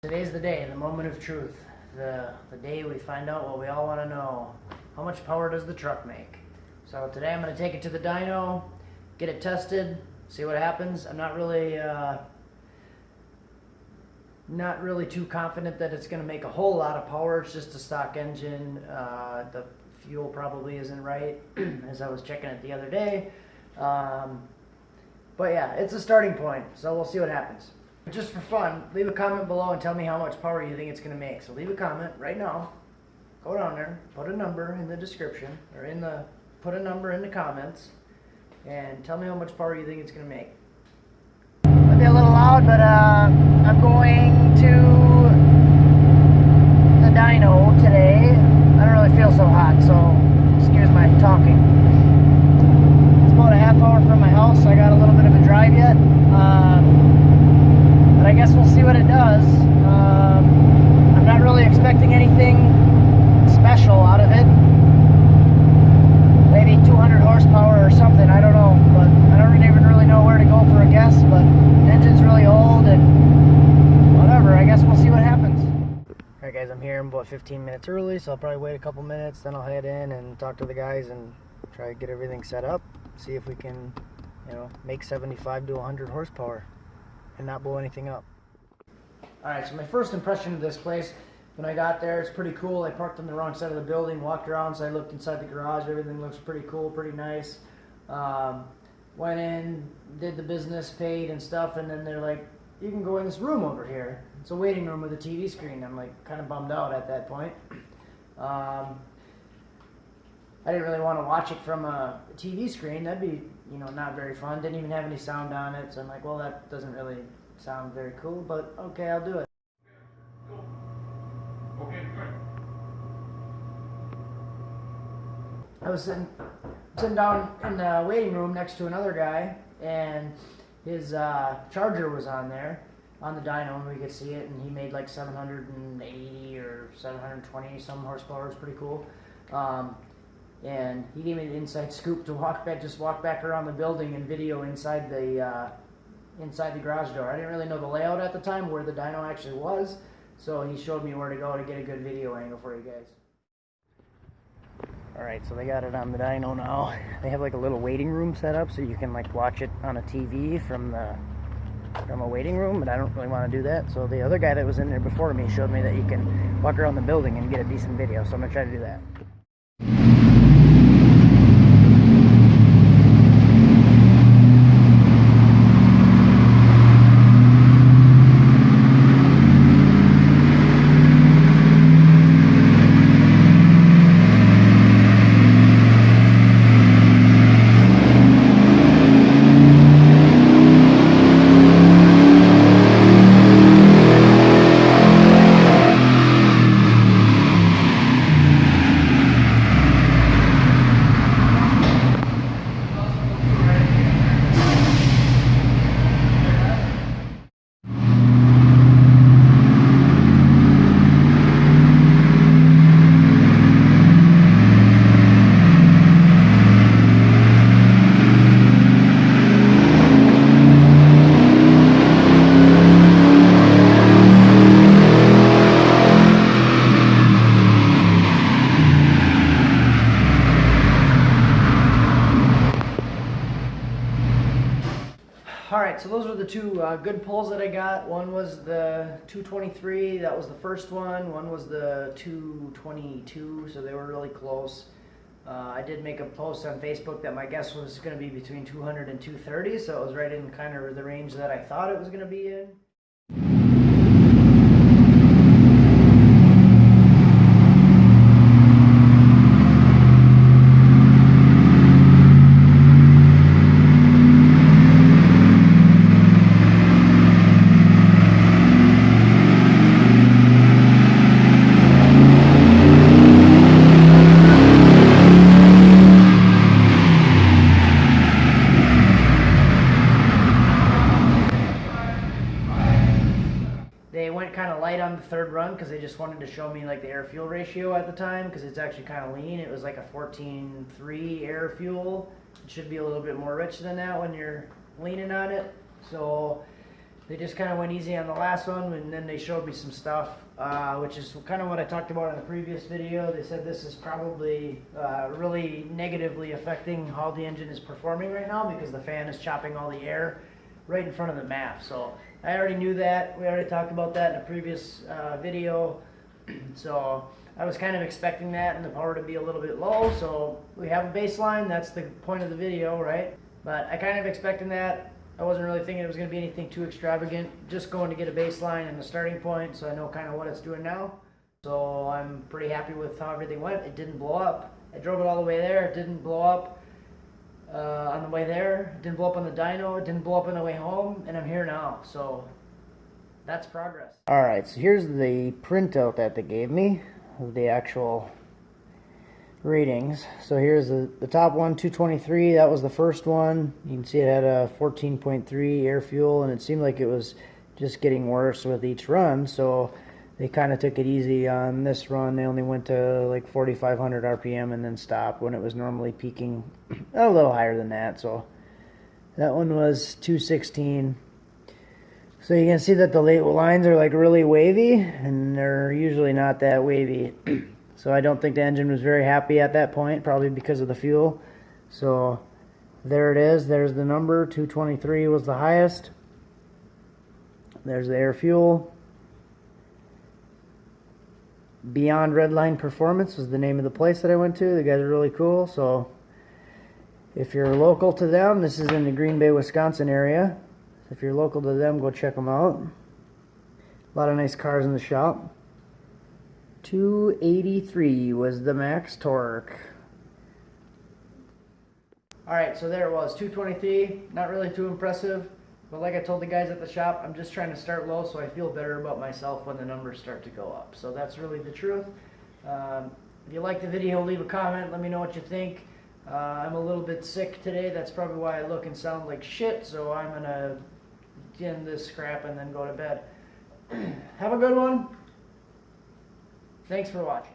Today's the day, the moment of truth, the day we find out what we all want to know. How much power does the truck make? So today I'm going to take it to the dyno, get it tested, see what happens. I'm not really too confident that it's going to make a whole lot of power. It's just a stock engine. The fuel probably isn't right, as I was checking it the other day. But yeah, it's a starting point, so we'll see what happens. Just for fun, leave a comment below and tell me how much power you think it's going to make. So leave a comment right now. Go down there, put a number in the description, or put a number in the comments, and tell me how much power you think it's going to make. Might be a little loud, but I'm going to the dyno today. I don't really feel so hot, so excuse my talking. It's about a half hour from my house, so I got a little bit of a drive yet. But I guess we'll see what it does. I'm not really expecting anything special out of it. Maybe 200 horsepower or something, I don't know. But I don't even really know where to go for a guess. But the engine's really old and whatever. I guess we'll see what happens. Alright guys, I'm here. I'm about 15 minutes early, so I'll probably wait a couple minutes. Then I'll head in and talk to the guys and try to get everything set up. See if we can, make 75 to 100 horsepower. And not blow anything up. Alright, so my first impression of this place, when I got there, it's pretty cool. I parked on the wrong side of the building, walked around, so I looked inside the garage. Everything looks pretty cool, pretty nice. Went in, did the business, paid and stuff, and then they're like, you can go in this room over here. It's a waiting room with a TV screen. I'm like kind of bummed out at that point. I didn't really want to watch it from a TV screen. That'd be, not very fun. Didn't even have any sound on it. So I'm like, well, that doesn't really sound very cool, but okay, I'll do it. Okay, good. I was sitting down in the waiting room next to another guy, and his charger was on there, on the dyno, and we could see it, and he made like 780 or 720 some horsepower. It's pretty cool. And he gave me the inside scoop to walk back around the building and video inside the garage door. I didn't really know the layout at the time, where the dyno actually was, so he showed me where to go to get a good video angle for you guys. Alright, so they got it on the dyno now. They have like a little waiting room set up, so you can like watch it on a TV from a waiting room, but I don't really want to do that. So the other guy that was in there before me showed me that you can walk around the building and get a decent video, so I'm going to try to do that. Alright, so those were the two good pulls that I got. One was the 223, that was the first one. One was the 222, so they were really close. I did make a post on Facebook that my guess was going to be between 200 and 230, so it was right in kind of the range that I thought it was going to be in. They went kind of light on the third run because they just wanted to show me like the air fuel ratio at the time, because it's actually kind of lean. It was like a 14.3 air fuel. It should be a little bit more rich than that when you're leaning on it. So They just kind of went easy on the last one, and then they showed me some stuff, which is kind of what I talked about in the previous video. They said this is probably really negatively affecting how the engine is performing right now because the fan is chopping all the air right in front of the MAF. So I already knew that. We already talked about that in a previous video. So I was kind of expecting that and the power to be a little bit low. So we have a baseline. That's the point of the video, right? But I kind of expecting that. I wasn't really thinking it was going to be anything too extravagant. Just going to get a baseline and a starting point, so I know kind of what it's doing now. So I'm pretty happy with how everything went. It didn't blow up. I drove it all the way there. It didn't blow up on the way there. It didn't blow up on the dyno. It didn't blow up on the way home, and I'm here now. So that's progress. All right, so here's the printout that they gave me of the actual ratings. So here's the top one, 223. That was the first one. You can see it had a 14.3 air fuel, and it seemed like it was just getting worse with each run. So they kind of took it easy on this run. They only went to like 4,500 RPM and then stopped when it was normally peaking a little higher than that. So that one was 216. So you can see that the lines are like really wavy, and they're usually not that wavy. So I don't think the engine was very happy at that point, probably because of the fuel. So there it is. There's the number. 223 was the highest. There's the air fuel. Beyond Redline Performance was the name of the place that I went to. The guys are really cool. So if you're local to them, this is in the Green Bay, Wisconsin area. So if you're local to them, go check them out. A lot of nice cars in the shop. 283 was the max torque. Alright, so there it was, 223. Not really too impressive, but like I told the guys at the shop, I'm just trying to start low so I feel better about myself when the numbers start to go up. So that's really the truth. If you like the video, leave a comment, let me know what you think. I'm a little bit sick today, that's probably why I look and sound like shit, so I'm gonna end this crap and then go to bed. Have a good one. Thanks for watching.